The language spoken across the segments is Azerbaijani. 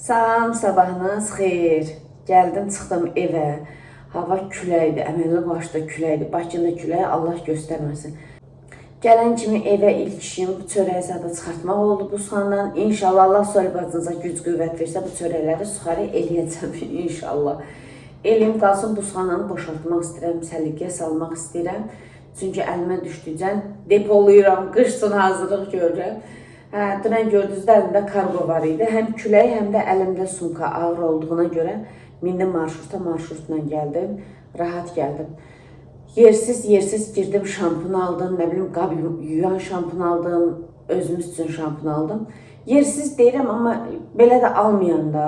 Salam, sabahınız xeyir. Gəldim, çıxdım evə. Hava küləkdir, əməlli başda küləkdir. Bakında külək Allah göstərməsin. Gələn kimi evə ilk işim bu çörəyi zadı çıxartmaq oldu buzxanadan. İnşallah Allah soy bacınıza güc qüvvət versə bu çörəkləri suxarı eləyəcəm inşallah. Elim qalsın buzxananı boşaltmaq istəyirəm, səliqəyə salmaq istəyirəm. Çünki əlimə düşdükcə depoluyuram, qış üçün hazırlıq görürəm. Dünən gördünüz də əlimdə kargo var idi. Həm külək, həm də əlimdə sumka ağır olduğuna görə mindim marşrutla gəldim. Rahat gəldim. Yersiz girdim, şampun aldım, nə bilim qab yuyan şampun aldım, özümüz üçün şampun aldım. Yersiz deyirəm, amma belə də almayanda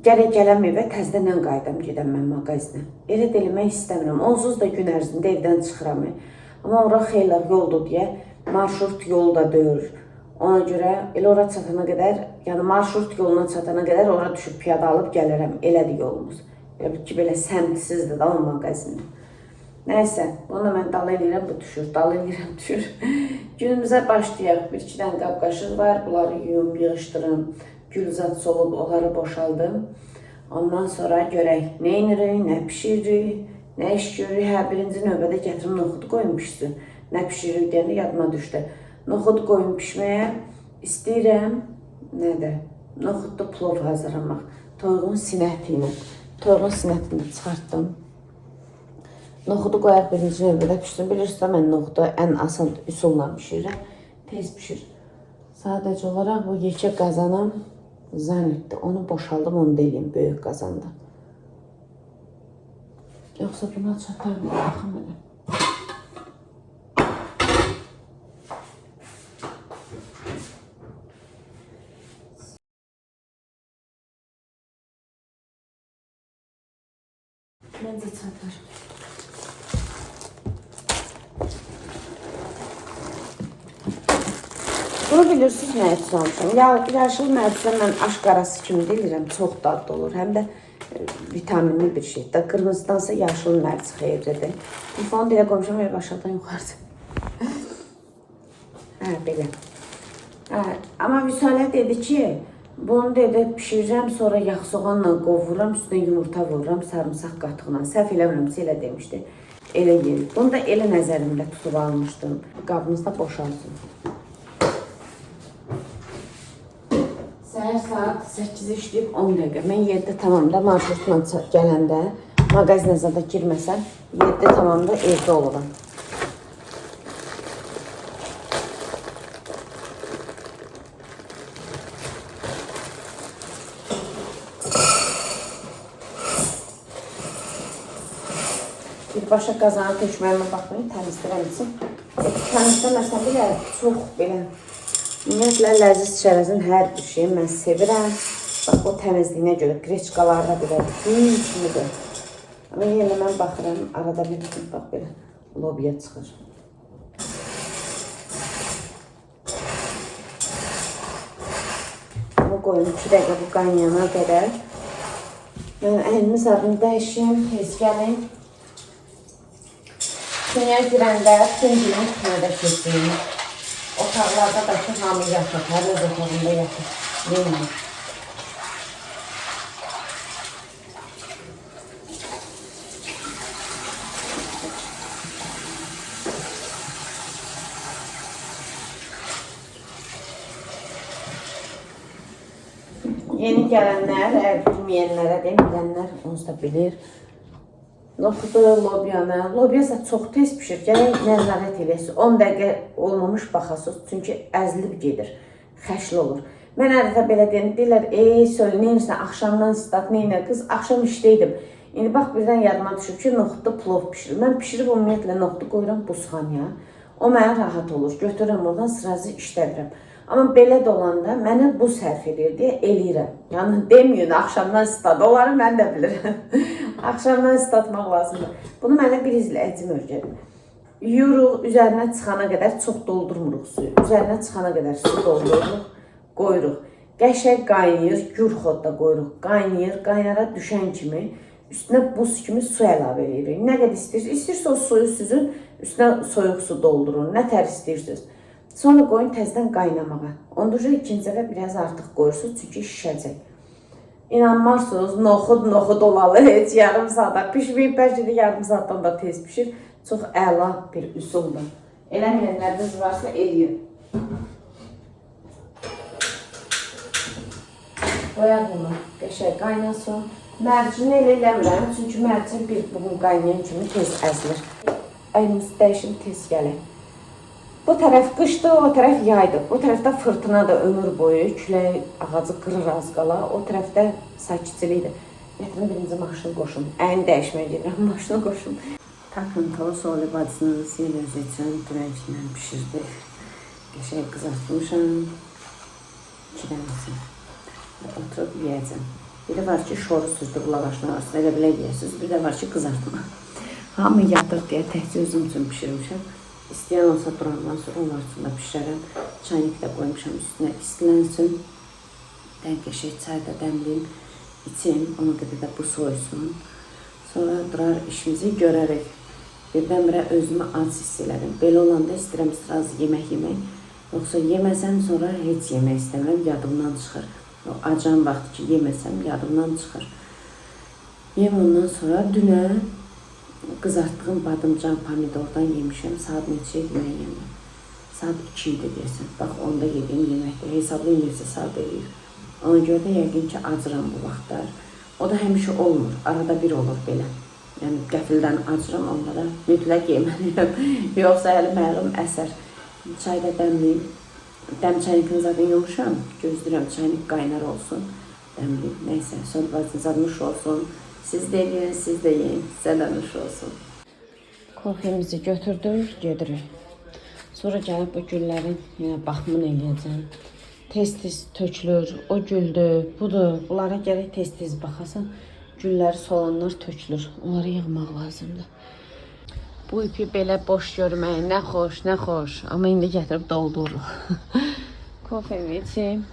gərək gələm evə təzədən qaydam gedəm mən mağazinə. Elə də eləmək istəmirəm. Onsuz da gün ərzində evdən çıxıram. Amma ora xeyli yoldur deyə marşrut yolu da deyil. Ona görə elə ora çatana qədər, yəni marşrut yoluna çatana qədər ora düşüb piyada alıb gəlirəm. Elədir yolumuz. Elə ki, belə səmtsizdir da o mağazinin. Nəysə, onu mən dal eləyirəm, bu düşür, dal eləyirəm, düşür. Günümüzə başlayaq. Bir-iki dənə qab-qaşıq var, bunları yuyum, yığışdırım. Gülzat solub, onları boşaldım. Ondan sonra görək, nə inirik, nə pişiririk, nə iş görürük. Hə, birinci növbədə gətirim noxud qoyun pişsin. Nə pişiririk deyəndə yadıma düşdü. Noxud qoyun pişməyə istəyirəm. Nədir? Noxudlu plov hazırlamaq. Toyuğun sinəti ilə. Toyuğun sinətini çıxartdım. Noxudu qoyaq birinci növbədə pişsin. Bilirsiniz, mən noxudu ən asan üsulla pişirirəm. Tez pişir. Sadəcə olaraq bu yekə qazanım zannetdi. Onu boşaldım, onu da eləyim böyük qazanda. Yoxsa buna çatar mı? Baxım elə. Məncə çatar. Bunu bilirsiniz nə üçün almışam? Yaşıl mərcə mən aşqarası kimi deyirəm, çox dadlı olur. Həm də vitaminli bir şeydir. Qırmızıdansa yaşıl mərcə xeyirlidir. Telefonu belə qoymuşam, aşağıdan yuxarıda. Hə, belə. Amma Vüsalə dedi ki, bunu dedi pişirirəm, sonra yağ soğanla qovururam, üstünə yumurta vururam, sarımsaq qatıqla. Səhv eləmirəmsə elə demişdi. Elə yedik. Bunu da elə nəzərimdə tutub almışdım. Qabımızda boşalsın. Səhər saat 8-i işləyib 10 dəqiqə. Mən 7 tamamda marşrutla gələndə, mağazinə zada girməsəm, 7 tamamda evdə oluram. Birbaşa qazanı tökməyimə baxmayın, təmizdirəm üçün. Təmizləməsəm belə çox belə. Ümumiyyətlə, ləziz çərəzin hər bir şeyi mən sevirəm. Bax, o təmizliyinə görə qreçkalarda belə gün kimidir. Amma yenə mən baxıram, arada bir bax belə lobiya çıxır. Bunu qoyun 2 dəqiqə bu qaynayana qədər. Mən əlimi zadını dəyişim, tez gəlin. Künyəyə girəndə bütün günün künyədə keçsin. Otaqlarda da ki, hamı yatır, hər öz otağında yatır. Neymiş? Yeni gələnlər, bilməyənlərə de, bilənlər onsuz da bilir. Noxudu, lobyanı. Lobyasa çox tez pişir. Gərək nəzarət eləyəsiniz. 10 dəqiqə olmamış baxasınız. Çünki əzilib gedir. Xəşli olur. Mən ərdə belə deyim. Deyirlər, söyle, neyirsən? Axşamdan istat, neynə? Qız, axşam işdəydim. İndi bax, birdən yadıma düşüb ki, noxudda plov pişirir. Mən pişirib ümumiyyətlə noxudu qoyuram buzxanaya. O mənə rahat olur. Götürürəm oradan, sırası işlədirəm. Amma belə də olanda mənə bu sərf edir deyə eləyirəm. Yəni, deməyin, axşamdan istat. Onları mən də bilirəm. Axşamdan islatmaq lazımdır. Bunu mənə bir izləyicim öyrədir. Yuyuruq, üzərinə çıxana qədər çox doldurmuruq suyu. Üzərinə çıxana qədər su doldururuq, qoyuruq. Qəşəng qaynayır, gür xodda qoyuruq. Qaynayır, qaynara düşən kimi üstünə buz kimi su əlavə edirik. Nə qədər istəyirsiniz? İstəyirsə o suyu süzün, üstünə soyuq su doldurun. Nə tər istəyirsiniz? Sonra qoyun təzədən qaynamağa. Ondan sonra ikinci dəfə biraz artıq qoyursunuz, çünki şişəcək. İnanmazsınız, noxud olalı heç yarım saata pişməyib, bəlkə də yarım saatdan da tez pişir. Çox əla bir üsuldur. Eləməyənləriniz varsa eləyin. Qoyaq bunu, qəşəng qaynasın. Mərcini elə eləmirəm, çünki mərcin bir bugün qaynayan kimi tez əzilir. Əynimiz dəyişim tez gəlir. Bu tərəf qışdır, o tərəf yaydır. Bu tərəfdə fırtınadır ömür boyu, külək ağacı qırır az qala. O tərəfdə sakitçilikdir. Gətirin birinci maşını qoşum. Əyni dəyişməyə gedirəm, maşını qoşum. Takıntılı soğulu bacısını siyel özləyəcəm, dürəncilə pişirdik. Qəşəng qızartmışam. 2 dənəsi. Oturub yiyəcəm. Biri var ki, şoru süzdü lavaşın arasında, elə belə yiyəsiniz. Bir də var ki, qızartma. Hamı yatır deyə təhcə özüm üçün pişirmişəm. İstəyən olsa durandan sonra onlar üçün də pişirərəm. Çaynik də qoymuşam üstünə istilənsin. Qəşəng çay da dəmliyim, içim, ona qədər də bu soysun. Sonra durar işimizi görərək. Birdən-birə özümü ac hiss elədim. Belə olanda istəyirəm az yemək yemək. Yoxsa yeməsəm sonra heç yemək istəmirəm, yadımdan çıxır. O acan vaxt ki yeməsəm yadımdan çıxır. Yem ondan sonra dünə qızartdığım badımcan pomidordan yemişəm. Saat neçə idi mən yemək? Saat 2 idi deyəsən. Bax, onda yediyim yeməkdir. Hesablayın neçə saat eləyir. Ona görə də yəqin ki, acıram bu vaxtlar. O da həmişə olmur. Arada bir olur belə. Yəni, qəfildən acıram, onlara mütləq yeməliyəm. Yoxsa hələ məlum əsər. Çay da dəmliyim. Dəm çaynikini zaten yumuşam. Gözləyirəm çaynik qaynar olsun. Dəmliyim. Neysə, söhbətiniz admış olsun. Siz də yiyin, siz də yiyin. Sizə də nuş olsun. Kofemizi götürdük, gedirik. Sonra gəlib bu güllərin baxımını eləyəcəm. Tez-tez tökülür, o güldür, budur. Bunlara gərək tez-tez baxasan. Gülləri solanlar tökülür. Onları yığmaq lazımdır. Bu ipi belə boş görmək, nə xoş, nə xoş. Amma indi gətirib doldururuq. Kofemi içim.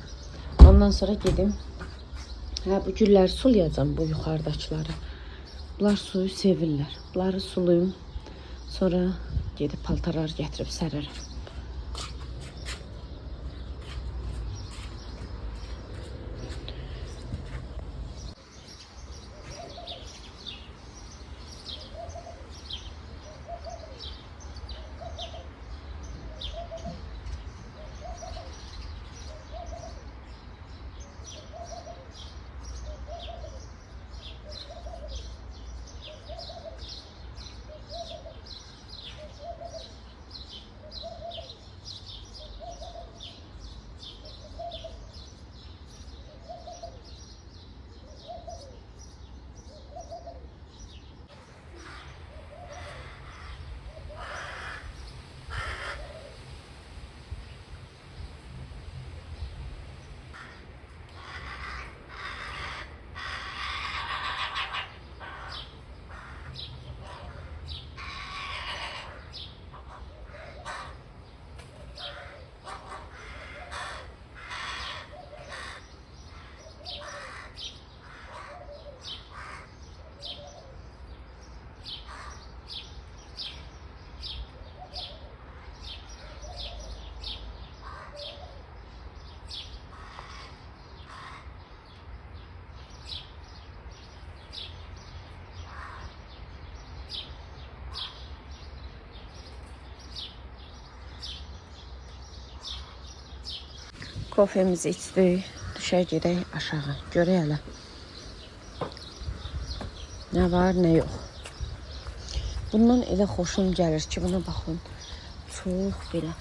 Ondan sonra gedim. Bu gülləri sulayacağım, bu yuxarıdakıları. Bunlar suyu sevirlər. Bunları sulayım. Sonra gedib paltarlar gətirib sərərəm. Kofemizi içdik, düşək gedək aşağı. Görək hələ. Nə var, nə yox. Bundan elə xoşum gəlir ki, buna baxın. Çox belə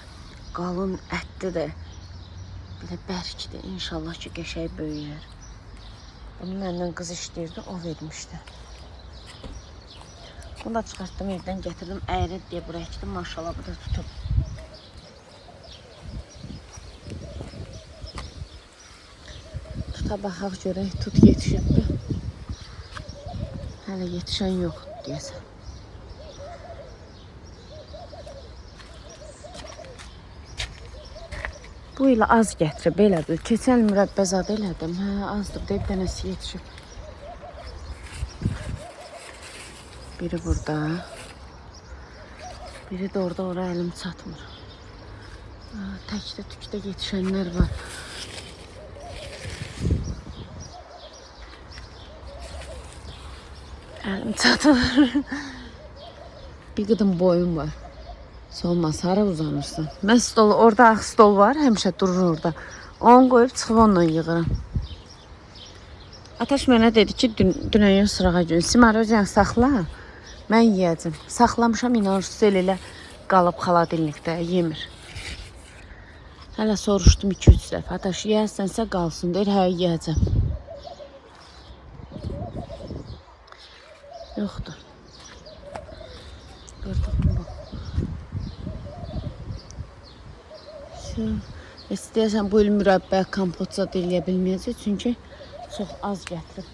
qalın ətlidir. Belə bərkdir. İnşallah ki, qəşəng böyüyər. Bunu məndən qız işləyirdi, o vermişdi. Bunu da çıxartdım, evdən gətirdim. Əyri deyə buraya əkdim, maşallah bu da tutub. Tuta baxaq görək, tut yetişibdi. Hələ yetişən yox, deyəsən. Bu ilə az gətirib, elədir. Keçən mürəbbezad elədim, azdır, bir dənəsi yetişib. Biri burada. Biri də orada, oraya əlim çatmır. Təkdə tükdə yetişənlər var. Əlim çatır. Bir qıdım boyum var. Olmaz, hara uzanırsan. Mən stolu, orada ağ stol var, həmişə durur orada. Onu qoyub çıxıb onunla yığıram. Ataş mənə dedi ki, dünəyə sırağa gün, Simar özən saxla, mən yiyəcəm. Saxlamışam, inanırsız elə qalıb xaladilnikdə, yemir. Hələ soruşdum 2-3 dəfə, Ataş yiyərsənsə qalsın, deyir, hə, yiyəcəm. Yoxdur. Qırdıq bu. İstəyəsən bu il mürəbbə, kompotsa deyə bilməyəcək, çünki çox az gətirib.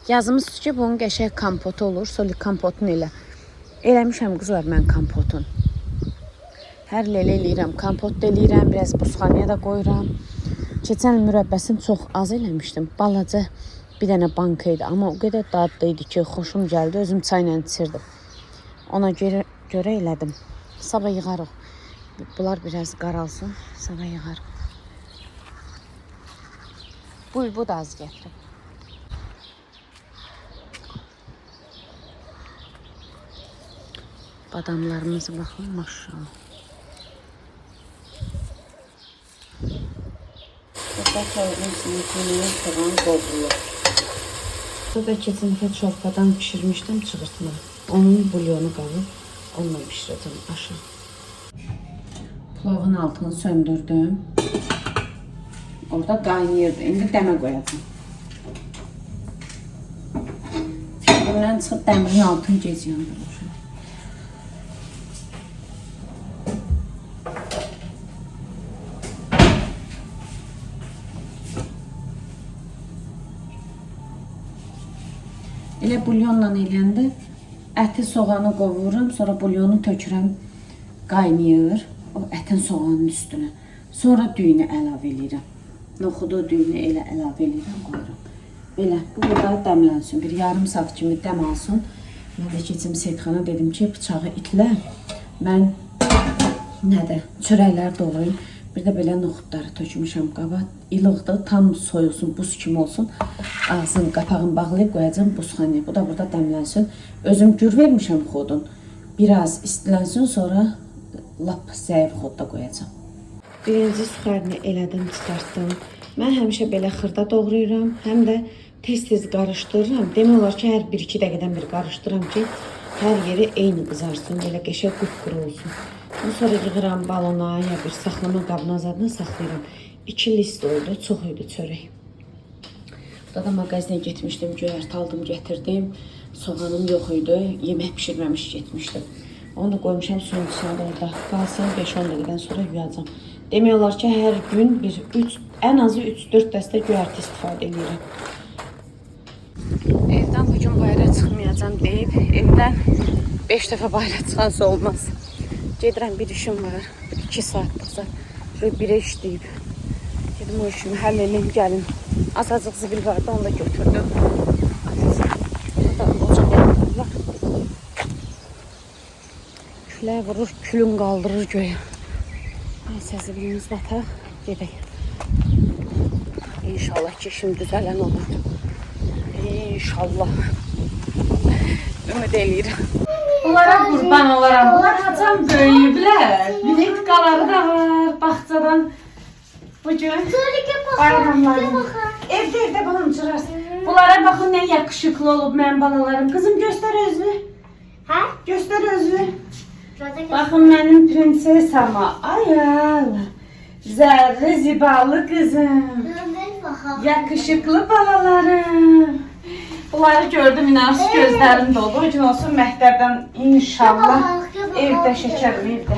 Yazımız ki, bunun qəşəng kompotu olur, soli kompotun elə. Eləmişəm qızlar mən kompotun. Hər il elə eləyirəm, kompot da eləyirəm, biraz buzxanaya da qoyuram. Keçən il mürəbbəsini çox az eləmişdim, balaca bir dənə banka idi, amma o qədər dadlı idi ki, xoşum gəldi, özüm çayla içirdim. Ona görə elədim. Sabah yığarıq. Bunlar biraz qaralsın, sabah yığarıq. Bu da az gətirib. Badamlarımıza baxın, maşallah. Burada toyğun sinifini soğan qovrulur. Burada keçən dəfə çorbadan pişirmişdim çığırtma. Onun bulyonu qalıb, onunla pişirəcəm aşağı. Plovun altını söndürdüm. Orada qaynayırdı. İndi dəmə qoyacağım. Bundan çıxıb dəmirin altını gec yandırmışım. Elə bulyonla eləyəndə əti, soğanı qovururam, sonra bulyonu tökürəm, qaynayır o ətin soğanın üstünə. Sonra düyünü əlavə edirəm. Noxudu, düyünü elə əlavə edirəm, qoyuram. Belə, bu burada dəmlənsin, bir yarım saat kimi dəm alsın. Mən də keçim Seyidxana dedim ki, bıçağı itlə, mən çörəklər doğrayım. Bir də belə noxudları tökmüşəm qaba. İlıqdır, tam soyulsun, buz kimi olsun. Ağzını, qapağını bağlayıb qoyacağım buzxanaya. Bu da burada dəmlənsin. Özüm gür vermişəm xodun. Biraz istilənsin, sonra lap zəif xodda qoyacağım. Birinci suxarini elədim, çıxartdım. Mən həmişə belə xırda doğrayıram, həm də tez-tez qarışdırıram. Demək olar ki, hər 1-2 dəqiqədən bir qarışdırıram ki, hər yeri eyni qızarsın, belə qəşəng qupquru olsun. Sonra yığıram balona, ya bir saxlama qabına zadına saxlayıram. 2 list oldu, çox idi çörək. Burada da mağazinə getmişdim, göyərti aldım, gətirdim. Soğanım yox idi, yemək pişirməmiş getmişdim. Onu da qoymuşam suyun içine de orada. Qalsın 5-10 dəqiqədən sonra yuyacağım. Demək olar ki, hər gün ən azı 3-4 dəstə göyərti istifadə edirəm. Evdən bugün bayra çıxmayacağım deyib, evdən 5 dəfə bayra çıxansa olmaz. Gedirəm, bir işim var, 2 saatlıqca. Şöyle 1'e işləyib. Dedim o işimi həll edeyim, gəlin. Azacıq zibil vardı, onu da götürdüm. Burada ocaq yanırlar. Külə vurur, külün qaldırır göyə. Neyse, zibilimiz bataq, gedək. İnşallah ki, işim düzələn olur. İnşallah. Ümid eləyirəm. Onlara qurban olaram. Bunlar haçan böyüyüblər. Vinitkaları da var. Bağçadan bugün bayramları. Evdə balam çırarsın. Bunlara baxın nə yakışıklı olub mənim balalarım. Kızım göstər özünü. Hə? Göstər özünü. Baxın mənim prinsesama. Ay Allah. Zərli zibalı kızım. Yakışıklı balalarım. Bunları gördüm, inanırsız gözlərim doldu. O gün olsun məktəbdən inşallah evdə şəkərim, evdə.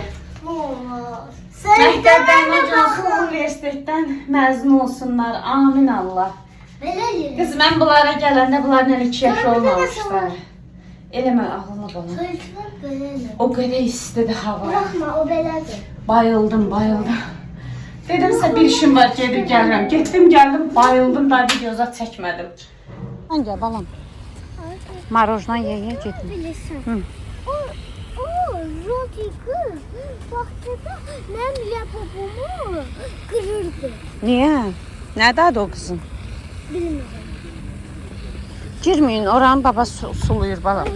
Məktəbdən, o gün olsun universitetdən məzun olsunlar. Amin Allah. Kız, mən bunlara gələndə bunların elə 2 yaş olmamışlar. Eləmə, ağlına bana. O qədər istidir hava. Bıraxma, o belədir. Bayıldım. Dedimsə bir işim var, gedib gəlirəm. Getdim, gəldim, bayıldım da videoza çəkmədim. Hangi balam? Marojdan ye getdim. Bilirsən. O Rocky qız vaxtında mənim lapopumu qırırdı. Niyə? Nədir adı o qızın? Girməyin, oranı baba suluyur balam.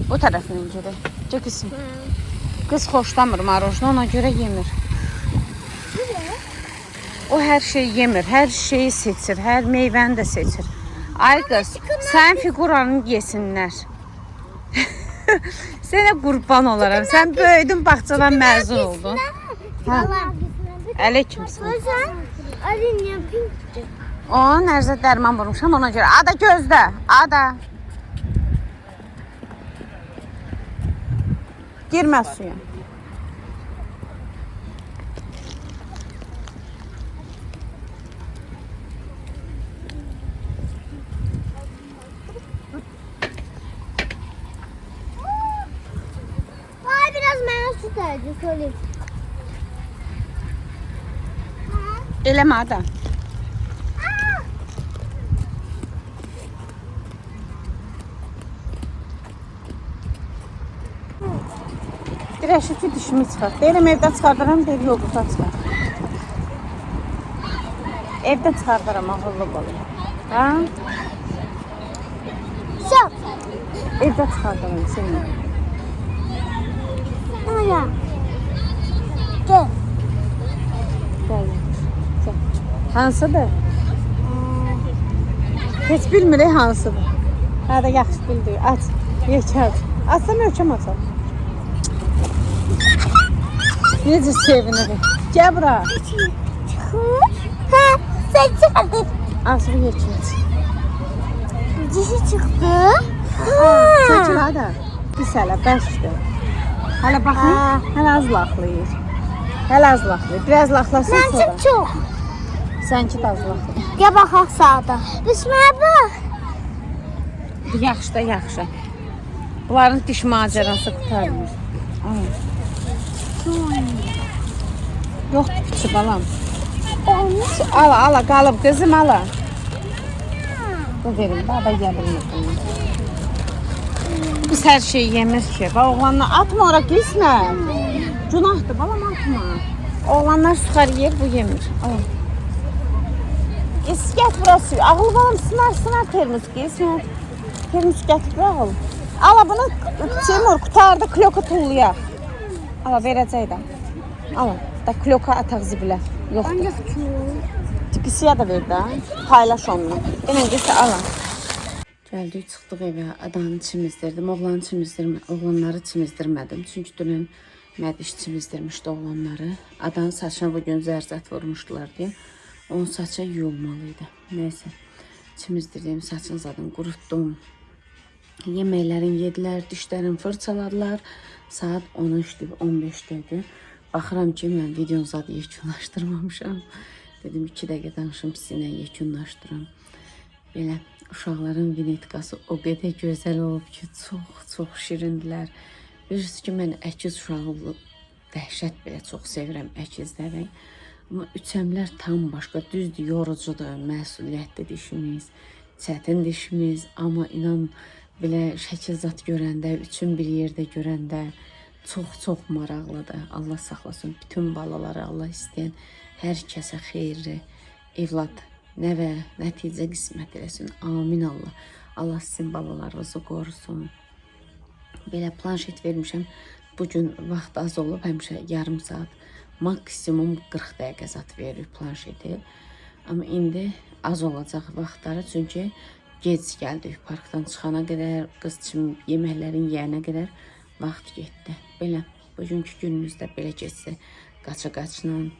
Bu tərəfindən gedək. Çəkilsin. Qız xoşlamır marojnu, ona görə yemir. O hər şeyi yemir, hər şeyi seçir, hər meyvəni də seçir. Ay qız, sən figuranı yesinlər. Sənə qurban olaram. Sən böyüdün, bağçadan məzun oldun. Hə. Əleykümsən. O, nərzə dərman vurmuşam ona görə. Ada gözlə, Ada. Girmə suya. Biraz mənə su tərcih söyleyeyim. Eləmə Ada. Dirəşi ki dişimi çıxart. Deyirəm evdə çıxardaram, deyir yox, burada çıxart. Evdə çıxardaram, ağıllı qalım. Ha? Sok. Evdə çıxardaram, seni. Ana. Gel. Gəl. Hansıdır? Heç bilmirik hansıdır. Hə də yaxşı bildik. Aç, yekər. Açsa möhkəm açar. Necə sevinirik. Gəl bura. Ha, sen çıkardın. Ağzını yekər. Dişi çıktı. Çəkil hadi. Pis hələ, bəşdir. Hələ baxın, hələ az laxlayır. Hələ az laxlayır. Biraz laxlasın Ben sonra. çık çok. Sənki də az laxlayır. Gel bakak sağda. İsmail bak. Yaxşı da yaxşı. Bunların diş macərası qurtarmır. Yoxdur piçi balam. Olmuş. Ala, qalıb qızım, ala. Bu verin, baba gəlmir. Biz hər şeyi yemir ki. Bax, oğlanlar atma ora qismə. Günahdır, balam atma. Oğlanlar sıxar yer, bu yemir. Al. Gət burası. Ağıl balam sınar termos qismə. Termos gətir bura al. Ala bunu Timur qutardı, kloka tullayaq. Ala verəcək də. Ala, da kloka ataq zibilə. Yoxdur. Ancak çok. Qisiyə də ver də. Paylaş onunla. Eləncəsə ala. Gəldik, çıxdıq evə. Adanı çimizdirdim, oğlanı çimizdirmədim. Oğlanları çimizdirmədim. Çünki dünən Mədiş çimizdirmişdi oğlanları. Adanın saçına bugün zərzət vurmuşdular deyə. Onun saça yuyulmalıydı. Nəysə, çimizdirdiyim saçın zadını qurutdum. Yeməklərin yedilər, dişlərini fırçaladılar. Saat 13:15-dədir. Baxıram ki, mən videonu zadı yekunlaşdırmamışam. Dedim 2 dəqiqə danışım, sizinlə yekunlaşdıram. Belə uşaqların vinetkası o qədər gözəl olub ki, çox şirindilər. Bilirsiniz ki, mən əkiz uşağı dəhşət belə çox sevirəm əkizləri. Amma üçəmlər tam başqa, düzdür, yorucudur, məsuliyyətli dişimiz, çətin dişimiz. Amma inan, belə şəkil zat görəndə, üçün bir yerdə görəndə çox maraqlıdır. Allah saxlasın bütün balaları, Allah istəyən hər kəsə xeyirli evlad, nəvə, nəticə qismət eləsin. Amin Allah. Allah sizin balalarınızı qorusun. Belə planşet vermişəm. Bugün vaxt az olub, həmişə yarım saat, maksimum 40 dəqiqə zat verir planşeti. Amma indi az olacaq vaxtları, çünki gec gəldik. Parkdan çıxana qədər, qız üçün yeməklərin yeyənə qədər vaxt getdi. Belə, bugünkü günümüzdə belə geçsə, qaça-qaçla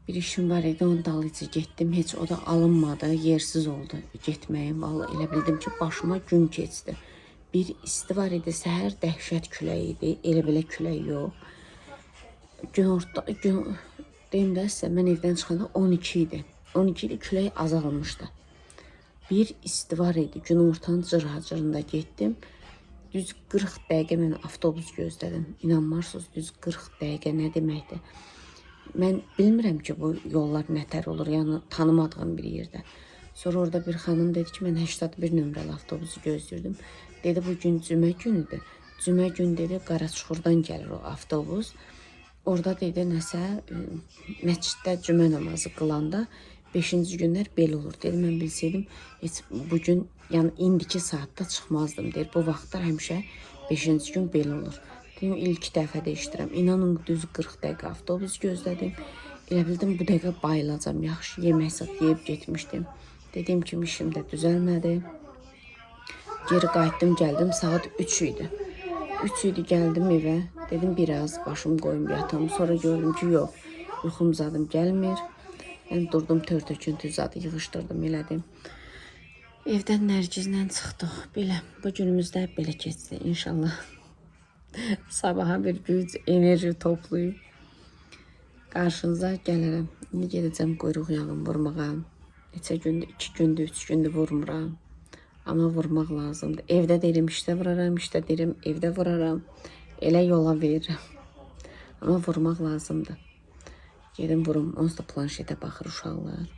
bir işim var idi, onun dalıcı getdim. Heç o da alınmadı, yersiz oldu getməyim. Vallahi elə bildim ki, başıma gün keçdi. Bir isti var idi, səhər dəhşət külək idi, elə belə külək yox. Deyim də sizə, mən evdən çıxanda 12 idi. 12 idi, külək azalmışdı. Bir isti var idi, gün ortanın cırhacırında getdim. Düz 40 dəqiqə mən avtobus gözlədim. İnanmarsınız, düz 40 dəqiqə nə deməkdir? Mən bilmirəm ki, bu yollar nətər olur, yəni tanımadığım bir yerdə. Sonra orada bir xanım dedi ki, mən 81 nömrəli avtobusu gözləyirdim. Dedi, bu gün cümə günüdür. Cümə gün dedi, Qaraçuxurdan gəlir o avtobus. Orada dedi nəsə məsciddə cümə namazı qılanda 5-ci günlər belə olur. Dedi mən bilsəydim heç bu gün, yəni indiki saatda çıxmazdım. Deyir bu vaxtlar həmişə 5-ci gün belə olur. Dedim ilk dəfə də eşidirəm. İnanın düz 40 dəqiqə avtobus gözlədim. Elə bildim bu dəqiqə bayılacam. Yaxşı yemək sat yeyib getmişdim. Dediyim kimi işim də düzəlmədi. Geri qayıtdım, gəldim saat 3 idi. 3 idi gəldim evə. Dedim biraz başım qoyum yatam. Sonra gördüm ki yox. Yuxum zadım gəlmir. Mən durdum tör-töküntü zadı yığışdırdım elədim. Evdən Nərgizlə çıxdıq. Belə bu günümüzdə belə keçdi inşallah. Sabaha bir güc, enerji toplayıb qarşınıza gələrəm. İndi gedəcəm quyruq yağını vurmağa. Neçə gündür, 2 gündür, 3 gündür vurmuram. Amma vurmaq lazımdır. Evdə deyirəm işdə vuraram, işdə deyirəm evdə vuraram. Elə yola verirəm. Amma vurmaq lazımdır. Gedim vurum, onsuz da planşetə baxır uşaqlar.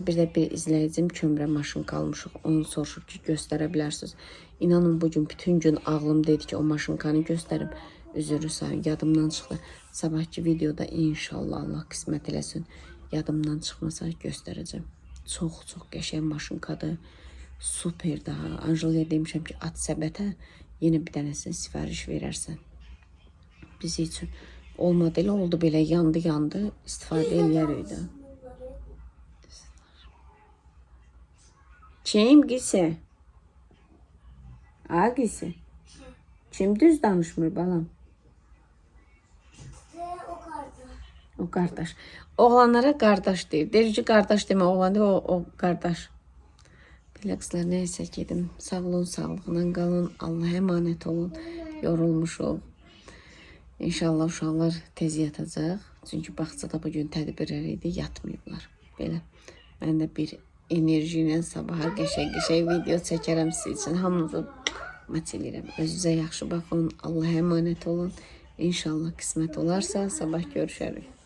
Bir də bir izləyicim kömrə maşın qalmışıq. Onu soruşur ki, göstərə bilərsiniz. İnanın bugün bütün gün ağlım dedi ki, o maşınkanı göstərim. Üzürü sayın, yadımdan çıxdı. Sabahki videoda inşallah Allah qismət eləsin. Yadımdan çıxmasa göstərəcəm. Çox qəşəng maşınkadır. Super daha. Anjeliya demişəm ki, at səbətə yenə bir dənəsini sifariş verərsən. Biz üçün olmadı elə oldu belə yandı. İstifadə eləyərik də. Kim gitse? A gitse? Kim düz danışmır balam? O kardeş. Oğlanlara kardeş deyir. Deyir ki kardeş deme, oğlan deyir o kardeş. Belə qızlar neyse gedim. Sağ olun, sağlıqla qalın. Allah'a emanet olun. Yorulmuşuq. İnşallah uşaqlar tez yatacaq. Çünki bağçada bugün tədbirlər idi, yatmayıblar. Belə. Mən də bir enerji ilə sabaha qəşəng video çəkərəm sizin üçün. Hamınızı maç eləyirəm. Özünüzə yaxşı baxın. Allah'a emanet olun. İnşallah qismət olarsa sabah görüşərik.